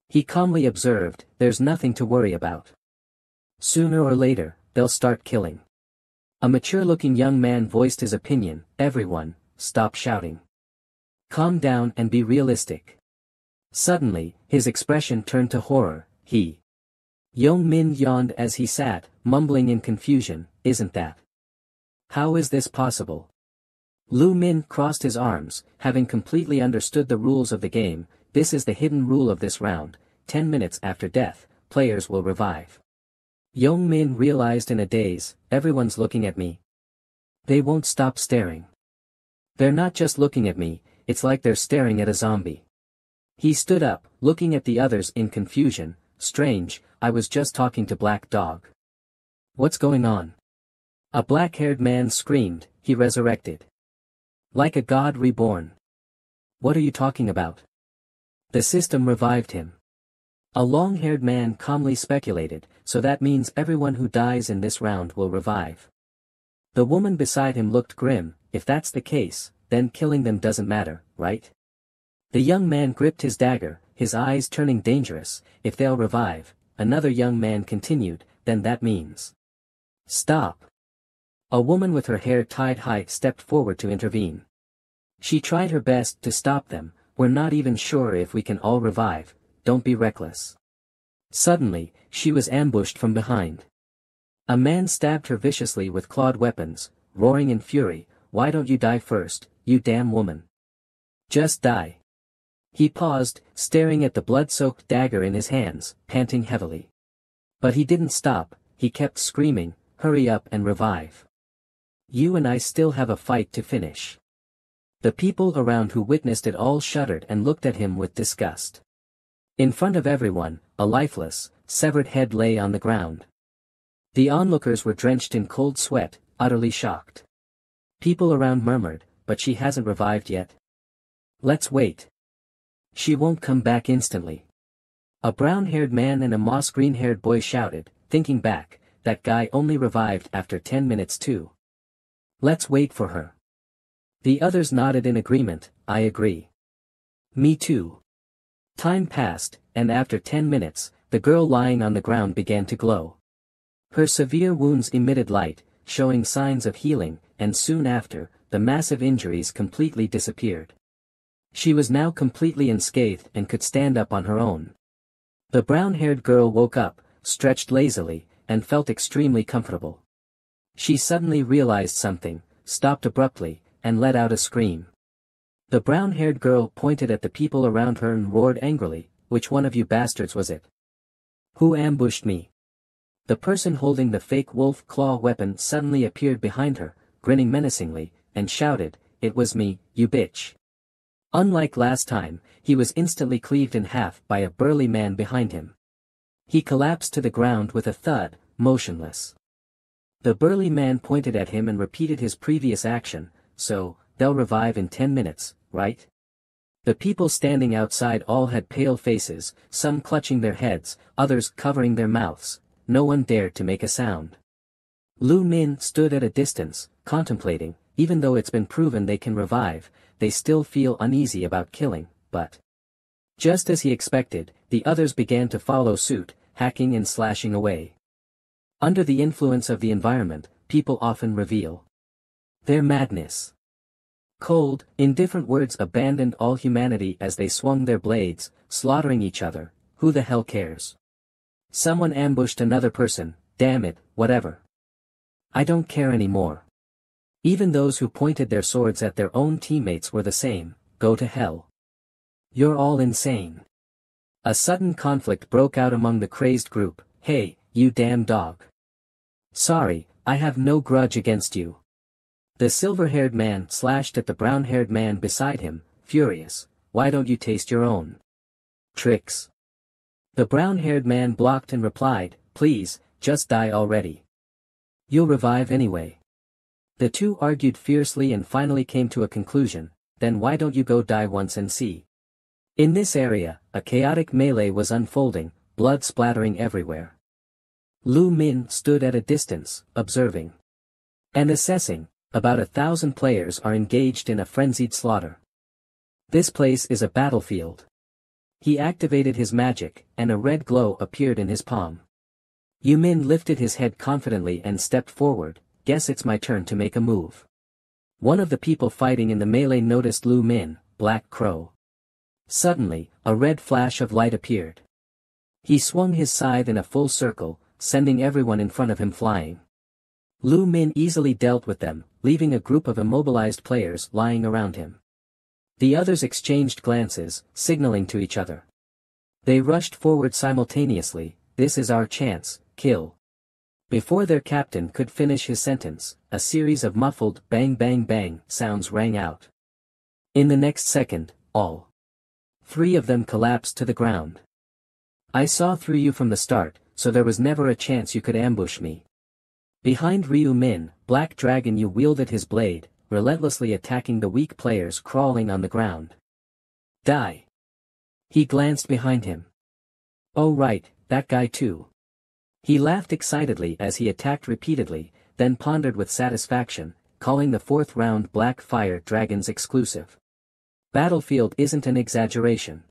he calmly observed, there's nothing to worry about. Sooner or later, they'll start killing. A mature-looking young man voiced his opinion, everyone, stop shouting. Calm down and be realistic. Suddenly, his expression turned to horror, Young Min yawned as he sat, mumbling in confusion, isn't that? How is this possible? Lu Min crossed his arms, having completely understood the rules of the game, this is the hidden rule of this round, 10 minutes after death, players will revive. Young Min realized in a daze, everyone's looking at me. They won't stop staring. They're not just looking at me, it's like they're staring at a zombie. He stood up, looking at the others in confusion, strange, I was just talking to Black Dog. What's going on? A black-haired man screamed, he resurrected. Like a god reborn. What are you talking about? The system revived him. A long-haired man calmly speculated, so that means everyone who dies in this round will revive. The woman beside him looked grim, if that's the case, then killing them doesn't matter, right? The young man gripped his dagger, his eyes turning dangerous, if they'll revive, another young man continued, then that means. Stop. A woman with her hair tied high stepped forward to intervene. She tried her best to stop them, we're not even sure if we can all revive, don't be reckless. Suddenly, she was ambushed from behind. A man stabbed her viciously with clawed weapons, roaring in fury, why don't you die first, you damn woman? Just die. He paused, staring at the blood-soaked dagger in his hands, panting heavily. But he didn't stop, he kept screaming, hurry up and revive. You and I still have a fight to finish. The people around who witnessed it all shuddered and looked at him with disgust. In front of everyone, a lifeless, severed head lay on the ground. The onlookers were drenched in cold sweat, utterly shocked. People around murmured, but she hasn't revived yet. Let's wait. She won't come back instantly. A brown-haired man and a moss-green-haired boy shouted, thinking back, that guy only revived after 10 minutes too. Let's wait for her. The others nodded in agreement, I agree. Me too. Time passed, and after 10 minutes, the girl lying on the ground began to glow. Her severe wounds emitted light, showing signs of healing, and soon after, the massive injuries completely disappeared. She was now completely unscathed and could stand up on her own. The brown-haired girl woke up, stretched lazily, and felt extremely comfortable. She suddenly realized something, stopped abruptly, and let out a scream. The brown-haired girl pointed at the people around her and roared angrily, which one of you bastards was it? Who ambushed me? The person holding the fake wolf claw weapon suddenly appeared behind her, grinning menacingly, and shouted, "It was me, you bitch." Unlike last time, he was instantly cleaved in half by a burly man behind him. He collapsed to the ground with a thud, motionless. The burly man pointed at him and repeated his previous action, "So, they'll revive in 10 minutes, right?" The people standing outside all had pale faces, some clutching their heads, others covering their mouths. No one dared to make a sound. Lu Min stood at a distance, contemplating. Even though it's been proven they can revive, they still feel uneasy about killing, but... Just as he expected, the others began to follow suit, hacking and slashing away. Under the influence of the environment, people often reveal their madness. Cold, indifferent words abandoned all humanity as they swung their blades, slaughtering each other. Who the hell cares? Someone ambushed another person, damn it, whatever. I don't care anymore. Even those who pointed their swords at their own teammates were the same, go to hell. You're all insane. A sudden conflict broke out among the crazed group. Hey, you damn dog. Sorry, I have no grudge against you. The silver-haired man slashed at the brown-haired man beside him, furious. Why don't you taste your own tricks? The brown-haired man blocked and replied, please, just die already. You'll revive anyway. The two argued fiercely and finally came to a conclusion. Then why don't you go die once and see? In this area, a chaotic melee was unfolding, blood splattering everywhere. Lu Min stood at a distance, observing and assessing. About 1,000 players are engaged in a frenzied slaughter. This place is a battlefield. He activated his magic, and a red glow appeared in his palm. Yu Min lifted his head confidently and stepped forward. Guess it's my turn to make a move. One of the people fighting in the melee noticed Lu Min, Black Crow. Suddenly, a red flash of light appeared. He swung his scythe in a full circle, sending everyone in front of him flying. Lu Min easily dealt with them, leaving a group of immobilized players lying around him. The others exchanged glances, signaling to each other. They rushed forward simultaneously. This is our chance, kill. Before their captain could finish his sentence, a series of muffled bang bang bang sounds rang out. In the next second, all 3 of them collapsed to the ground. I saw through you from the start, so there was never a chance you could ambush me. Behind Ryu Min, Black Dragon Yu wielded his blade, relentlessly attacking the weak players crawling on the ground. Die. He glanced behind him. Oh right, that guy too. He laughed excitedly as he attacked repeatedly, then pondered with satisfaction, calling the 4th round Black Fire Dragon's exclusive. Battlefield isn't an exaggeration.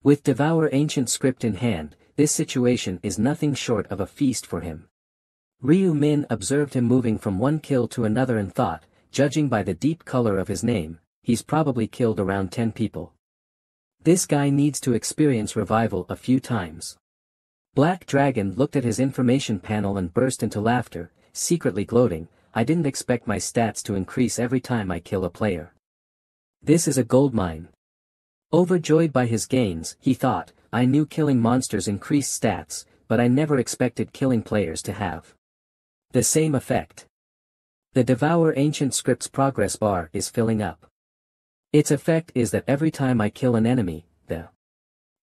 With Devour Ancient Script in hand, this situation is nothing short of a feast for him. Ryu Min observed him moving from one kill to another and thought, judging by the deep color of his name, he's probably killed around 10 people. This guy needs to experience revival a few times. Black Dragon looked at his information panel and burst into laughter, secretly gloating, I didn't expect my stats to increase every time I kill a player. This is a goldmine. Overjoyed by his gains, he thought, I knew killing monsters increased stats, but I never expected killing players to have the same effect. The Devour Ancient Script's progress bar is filling up. Its effect is that every time I kill an enemy, the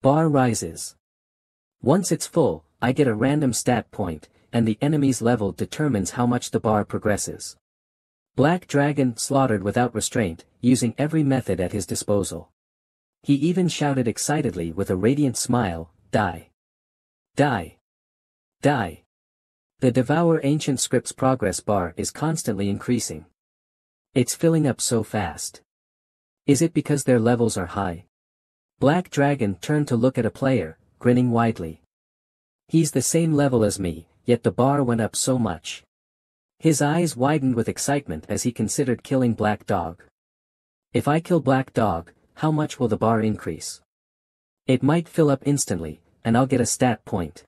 bar rises. Once it's full, I get a random stat point, and the enemy's level determines how much the bar progresses. Black Dragon slaughtered without restraint, using every method at his disposal. He even shouted excitedly with a radiant smile, die. Die. Die. The Devour Ancient Script's progress bar is constantly increasing. It's filling up so fast. Is it because their levels are high? Black Dragon turned to look at a player, grinning widely. He's the same level as me, yet the bar went up so much. His eyes widened with excitement as he considered killing Black Dog. If I kill Black Dog, how much will the bar increase? It might fill up instantly, and I'll get a stat point.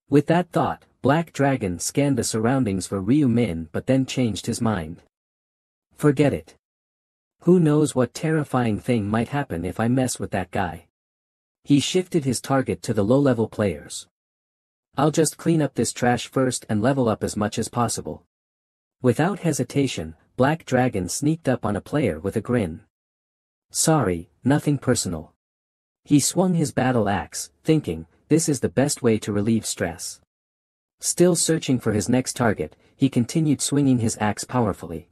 With that thought, Black Dragon scanned the surroundings for Ryu Min but then changed his mind. Forget it. Who knows what terrifying thing might happen if I mess with that guy. He shifted his target to the low-level players. I'll just clean up this trash first and level up as much as possible. Without hesitation, Black Dragon sneaked up on a player with a grin. Sorry, nothing personal. He swung his battle axe, thinking, this is the best way to relieve stress. Still searching for his next target, he continued swinging his axe powerfully.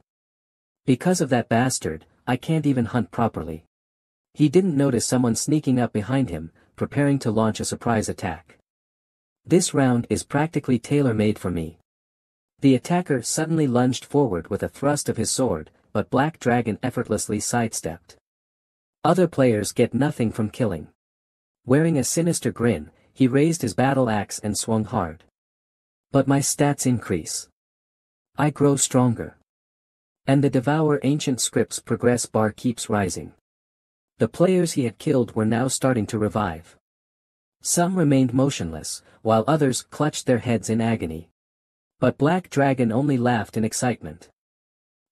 Because of that bastard, I can't even hunt properly. He didn't notice someone sneaking up behind him, preparing to launch a surprise attack. This round is practically tailor-made for me. The attacker suddenly lunged forward with a thrust of his sword, but Black Dragon effortlessly sidestepped. Other players get nothing from killing. Wearing a sinister grin, he raised his battle axe and swung hard. But my stats increase. I grow stronger. And the Devour Ancient Scripts progress bar keeps rising. The players he had killed were now starting to revive. Some remained motionless, while others clutched their heads in agony. But Black Dragon only laughed in excitement.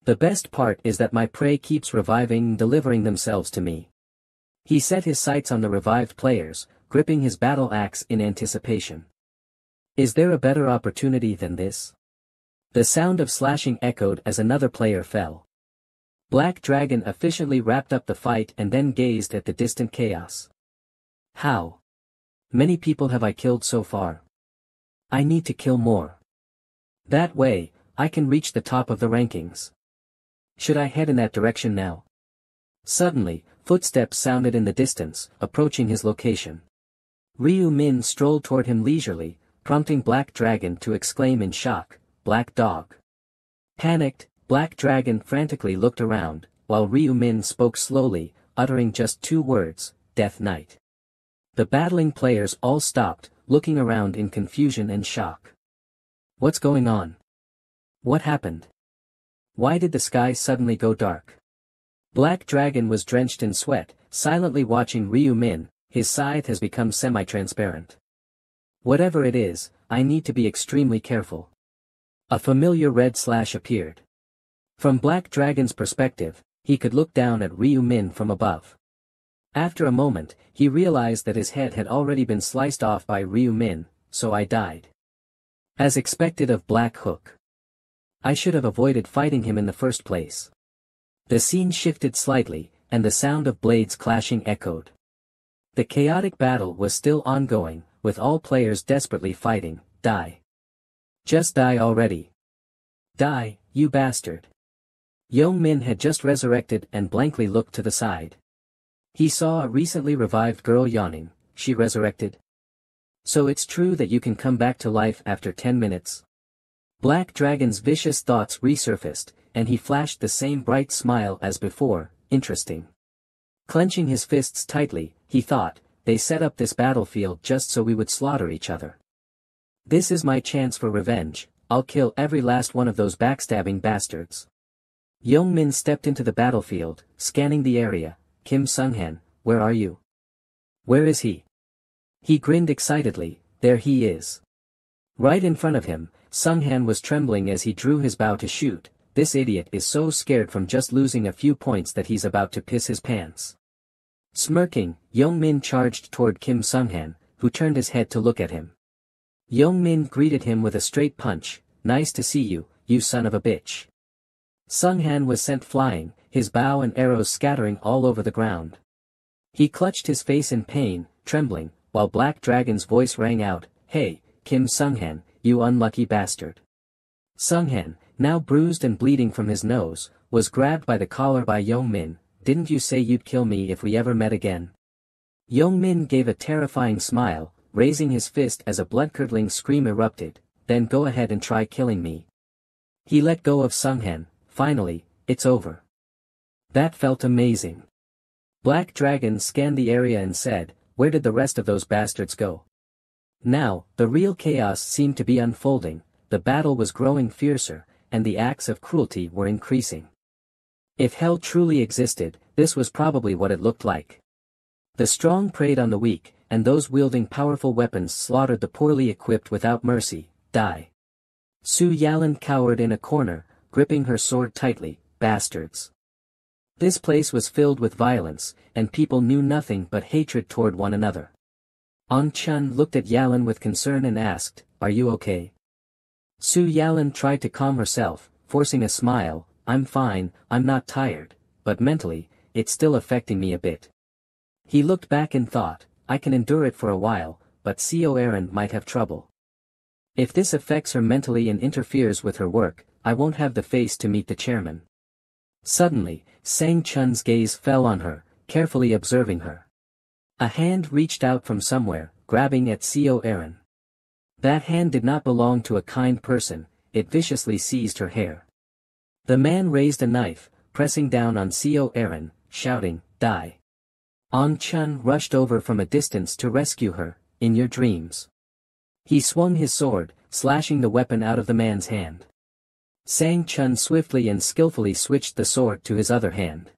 The best part is that my prey keeps reviving and delivering themselves to me. He set his sights on the revived players, gripping his battle axe in anticipation. Is there a better opportunity than this? The sound of slashing echoed as another player fell. Black Dragon efficiently wrapped up the fight and then gazed at the distant chaos. How many people have I killed so far? I need to kill more. That way, I can reach the top of the rankings. Should I head in that direction now? Suddenly, footsteps sounded in the distance, approaching his location. Ryu Min strolled toward him leisurely, prompting Black Dragon to exclaim in shock, "Black Dog." Panicked, Black Dragon frantically looked around, while Ryu Min spoke slowly, uttering just 2 words, "Death Knight." The battling players all stopped, looking around in confusion and shock. What's going on? What happened? Why did the sky suddenly go dark? Black Dragon was drenched in sweat, silently watching Ryu Min. His scythe has become semi-transparent. Whatever it is, I need to be extremely careful. A familiar red slash appeared. From Black Dragon's perspective, he could look down at Ryu Min from above. After a moment, he realized that his head had already been sliced off by Ryu Min, so I died. As expected of Black Hook. I should have avoided fighting him in the first place. The scene shifted slightly, and the sound of blades clashing echoed. The chaotic battle was still ongoing, with all players desperately fighting. Die. Just die already. Die, you bastard. Young Min had just resurrected and blankly looked to the side. He saw a recently revived girl yawning. She resurrected. So it's true that you can come back to life after 10 minutes. Black Dragon's vicious thoughts resurfaced, and he flashed the same bright smile as before. Interesting. Clenching his fists tightly, he thought, they set up this battlefield just so we would slaughter each other. This is my chance for revenge. I'll kill every last one of those backstabbing bastards. Young Min stepped into the battlefield, scanning the area. Kim Sunghan, where are you? Where is he? He grinned excitedly. There he is. Right in front of him, Sunghan was trembling as he drew his bow to shoot. This idiot is so scared from just losing a few points that he's about to piss his pants. Smirking, Young Min charged toward Kim Sunghan, who turned his head to look at him. Young Min greeted him with a straight punch. Nice to see you, you son of a bitch. Sunghan was sent flying, his bow and arrows scattering all over the ground. He clutched his face in pain, trembling, while Black Dragon's voice rang out, "Hey, Kim Sunghan, you unlucky bastard." Sunghan, now bruised and bleeding from his nose, was grabbed by the collar by Young Min. "Didn't you say you'd kill me if we ever met again?" Young Min gave a terrifying smile, raising his fist as a blood-curdling scream erupted. "Then go ahead and try killing me." He let go of Sunghan. Finally, it's over. That felt amazing. Black Dragon scanned the area and said, "Where did the rest of those bastards go?" Now, the real chaos seemed to be unfolding. The battle was growing fiercer, and the acts of cruelty were increasing. If hell truly existed, this was probably what it looked like. The strong preyed on the weak, and those wielding powerful weapons slaughtered the poorly equipped without mercy. Die. Su Yalan cowered in a corner, gripping her sword tightly. Bastards. This place was filled with violence, and people knew nothing but hatred toward one another. An Chun looked at Yalan with concern and asked, "Are you okay?" Su Yalan tried to calm herself, forcing a smile. "I'm fine, I'm not tired, but mentally, it's still affecting me a bit." He looked back and thought, "I can endure it for a while, but Co Aaron might have trouble. If this affects her mentally and interferes with her work, I won't have the face to meet the chairman." Suddenly, Sang Chun's gaze fell on her, carefully observing her. A hand reached out from somewhere, grabbing at Co Aaron. That hand did not belong to a kind person, it viciously seized her hair. The man raised a knife, pressing down on Co Aaron, shouting, "Die." An Chun rushed over from a distance to rescue her, "In your dreams." He swung his sword, slashing the weapon out of the man's hand. Sang Chun swiftly and skillfully switched the sword to his other hand.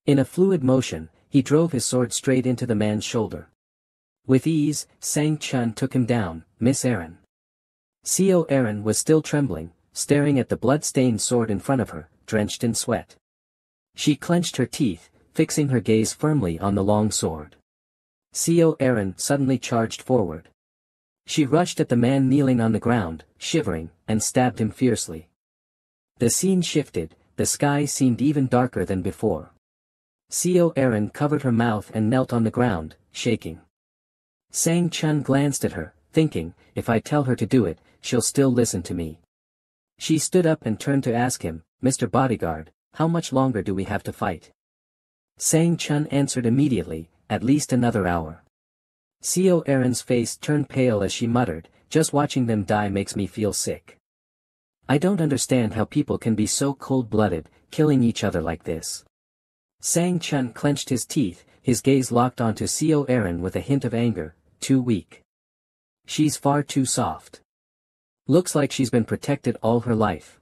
In a fluid motion, he drove his sword straight into the man's shoulder. With ease, Sang Chun took him down. "Miss Aaron." Co Aaron was still trembling, staring at the blood-stained sword in front of her, drenched in sweat. She clenched her teeth, fixing her gaze firmly on the long sword. Co Aaron suddenly charged forward. She rushed at the man kneeling on the ground, shivering, and stabbed him fiercely. The scene shifted, the sky seemed even darker than before. Co Aaron covered her mouth and knelt on the ground, shaking. Sang Chun glanced at her, thinking, "If I tell her to do it, she'll still listen to me." She stood up and turned to ask him, "Mr. Bodyguard, how much longer do we have to fight?" Sang Chun answered immediately, "At least another hour." Co Aaron's face turned pale as she muttered, "Just watching them die makes me feel sick. I don't understand how people can be so cold-blooded, killing each other like this." Sang Chun clenched his teeth, his gaze locked onto Co Aaron with a hint of anger. "Too weak. She's far too soft. Looks like she's been protected all her life."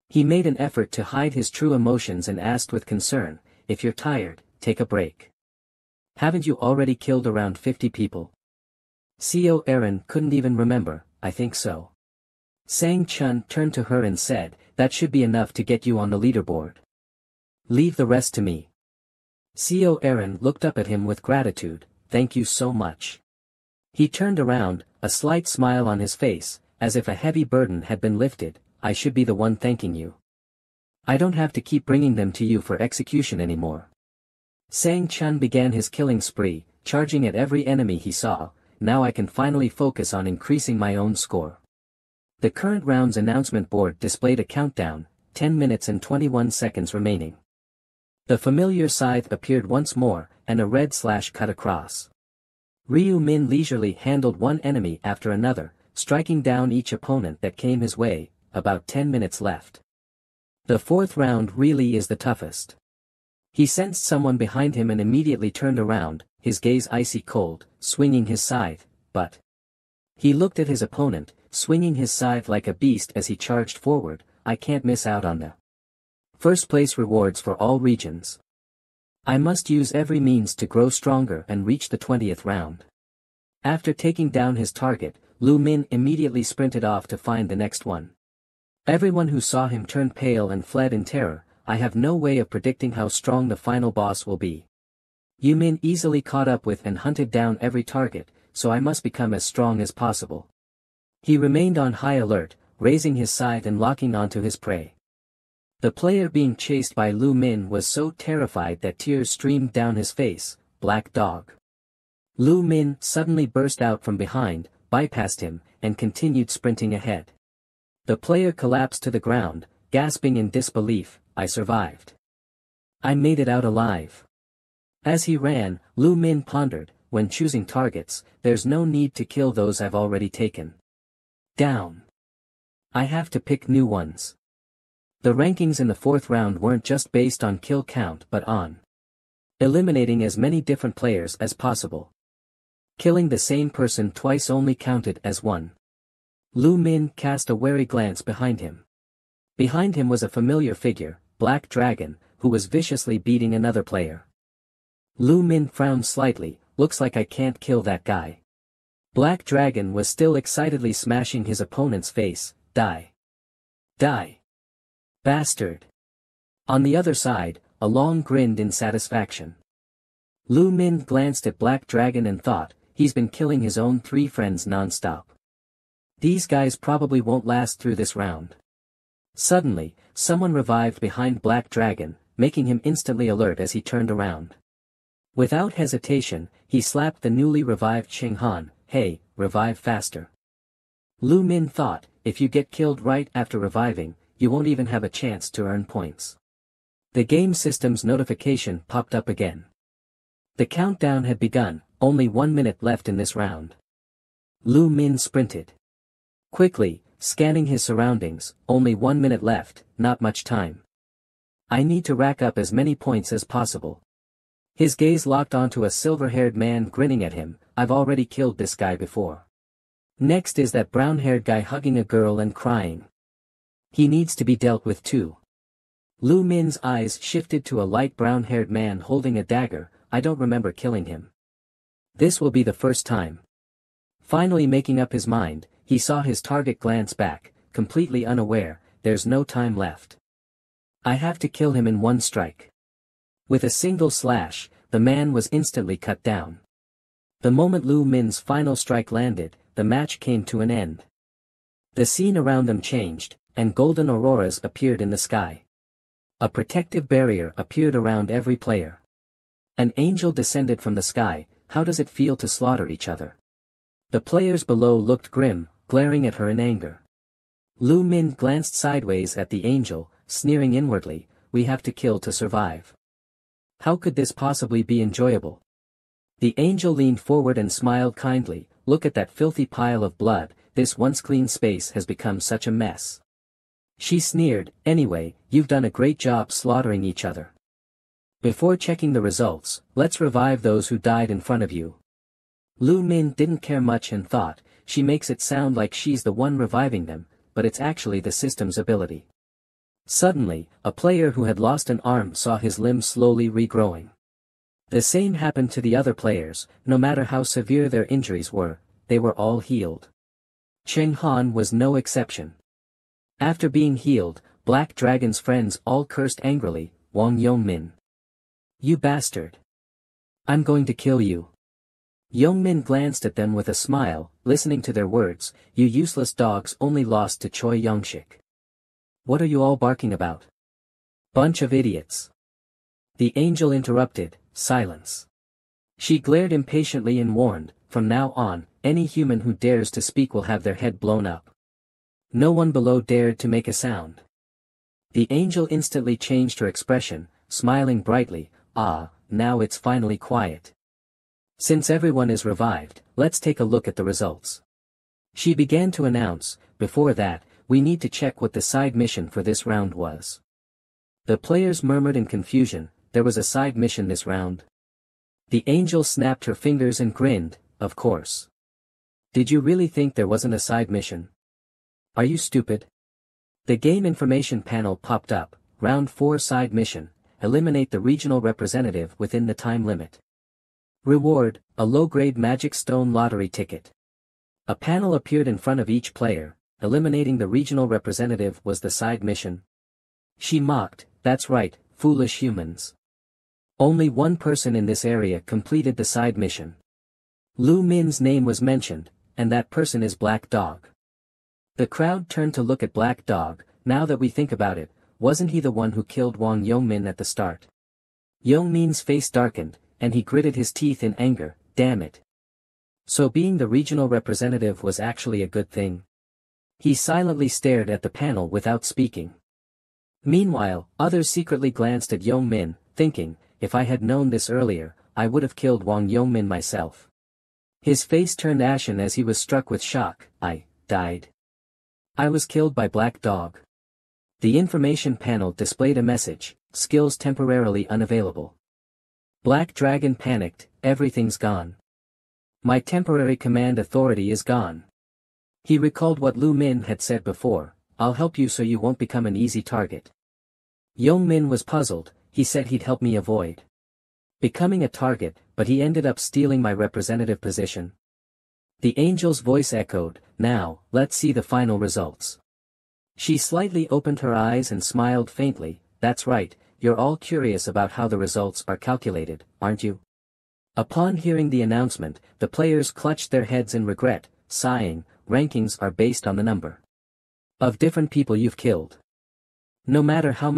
He made an effort to hide his true emotions and asked with concern, "If you're tired, take a break. Haven't you already killed around 50 people?" Co Aaron couldn't even remember. "I think so." Sang Chun turned to her and said, "That should be enough to get you on the leaderboard. Leave the rest to me." Co Aaron looked up at him with gratitude. "Thank you so much." He turned around, a slight smile on his face, as if a heavy burden had been lifted. "I should be the one thanking you. I don't have to keep bringing them to you for execution anymore." Sang Chun began his killing spree, charging at every enemy he saw. "Now I can finally focus on increasing my own score." The current round's announcement board displayed a countdown, 10 minutes and 21 seconds remaining. The familiar scythe appeared once more, and a red slash cut across. Ryu Min leisurely handled one enemy after another, striking down each opponent that came his way. About 10 minutes left. The fourth round really is the toughest. He sensed someone behind him and immediately turned around, his gaze icy cold, swinging his scythe, but he looked at his opponent, swinging his scythe like a beast as he charged forward. "I can't miss out on the first place rewards for all regions. I must use every means to grow stronger and reach the 20th round." After taking down his target, Lu Min immediately sprinted off to find the next one. Everyone who saw him turned pale and fled in terror. "I have no way of predicting how strong the final boss will be. Yu Min easily caught up with and hunted down every target, so I must become as strong as possible." He remained on high alert, raising his scythe and locking onto his prey. The player being chased by Lu Min was so terrified that tears streamed down his face. "Black dog." Lu Min suddenly burst out from behind, bypassed him, and continued sprinting ahead. The player collapsed to the ground, gasping in disbelief. "I survived. I made it out alive." As he ran, Lu Min pondered, "When choosing targets, there's no need to kill those I've already taken down. I have to pick new ones." The rankings in the fourth round weren't just based on kill count but on eliminating as many different players as possible. Killing the same person twice only counted as one. Lu Min cast a wary glance behind him. Behind him was a familiar figure, Black Dragon, who was viciously beating another player. Lu Min frowned slightly. "Looks like I can't kill that guy." Black Dragon was still excitedly smashing his opponent's face. "Die. Die. Bastard." On the other side, a long grinned in satisfaction. Lu Min glanced at Black Dragon and thought, he's been killing his own 3 friends non-stop. These guys probably won't last through this round. Suddenly, someone revived behind Black Dragon, making him instantly alert as he turned around. Without hesitation, he slapped the newly revived Cheng Han. Hey, revive faster. Lu Min thought, if you get killed right after reviving, you won't even have a chance to earn points. The game system's notification popped up again. The countdown had begun, only 1 minute left in this round. Lu Min sprinted quickly, scanning his surroundings. Only 1 minute left, not much time. I need to rack up as many points as possible. His gaze locked onto a silver-haired man grinning at him. I've already killed this guy before. Next is that brown-haired guy hugging a girl and crying. He needs to be dealt with too. Lu Min's eyes shifted to a light brown-haired man holding a dagger. I don't remember killing him. This will be the first time. Finally making up his mind, he saw his target glance back, completely unaware. There's no time left. I have to kill him in 1 strike. With a single slash, the man was instantly cut down. The moment Lu Min's final strike landed, the match came to an end. The scene around them changed, and golden auroras appeared in the sky. A protective barrier appeared around every player. An angel descended from the sky. How does it feel to slaughter each other? The players below looked grim, glaring at her in anger. Lu Min glanced sideways at the angel, sneering inwardly, we have to kill to survive. How could this possibly be enjoyable? The angel leaned forward and smiled kindly, look at that filthy pile of blood, this once clean space has become such a mess. She sneered, anyway, you've done a great job slaughtering each other. Before checking the results, let's revive those who died in front of you. Lu Min didn't care much and thought, she makes it sound like she's the one reviving them, but it's actually the system's ability. Suddenly, a player who had lost an arm saw his limb slowly regrowing. The same happened to the other players. No matter how severe their injuries were, they were all healed. Cheng Han was no exception. After being healed, Black Dragon's friends all cursed angrily, Wang Yongmin. You bastard. I'm going to kill you. Yongmin glanced at them with a smile, listening to their words, you useless dogs only lost to Choi Yongshik. What are you all barking about? Bunch of idiots. The angel interrupted, silence. She glared impatiently and warned, from now on, any human who dares to speak will have their head blown up. No one below dared to make a sound. The angel instantly changed her expression, smiling brightly, now it's finally quiet. Since everyone is revived, let's take a look at the results. She began to announce, before that, we need to check what the side mission for this round was. The players murmured in confusion, there was a side mission this round. The angel snapped her fingers and grinned, of course. Did you really think there wasn't a side mission? Are you stupid? The game information panel popped up, round 4 side mission, eliminate the regional representative within the time limit. Reward, a low-grade magic stone lottery ticket. A panel appeared in front of each player, eliminating the regional representative was the side mission. She mocked, that's right, foolish humans. Only one person in this area completed the side mission. Lu Min's name was mentioned, and that person is Black Dog. The crowd turned to look at Black Dog. Now that we think about it, wasn't he the one who killed Wang Yongmin at the start? Yongmin's face darkened, and he gritted his teeth in anger, damn it. So being the regional representative was actually a good thing. He silently stared at the panel without speaking. Meanwhile, others secretly glanced at Yongmin, thinking, if I had known this earlier, I would have killed Wang Yongmin myself. His face turned ashen as he was struck with shock, I died. I was killed by Black Dog. The information panel displayed a message, skills temporarily unavailable. Black Dragon panicked, everything's gone. My temporary command authority is gone. He recalled what Lu Min had said before, I'll help you so you won't become an easy target. Yongmin was puzzled, he said he'd help me avoid becoming a target, but he ended up stealing my representative position. The angel's voice echoed, now, let's see the final results. She slightly opened her eyes and smiled faintly, that's right, you're all curious about how the results are calculated, aren't you? Upon hearing the announcement, the players clutched their heads in regret, sighing, rankings are based on the number of different people you've killed. No matter how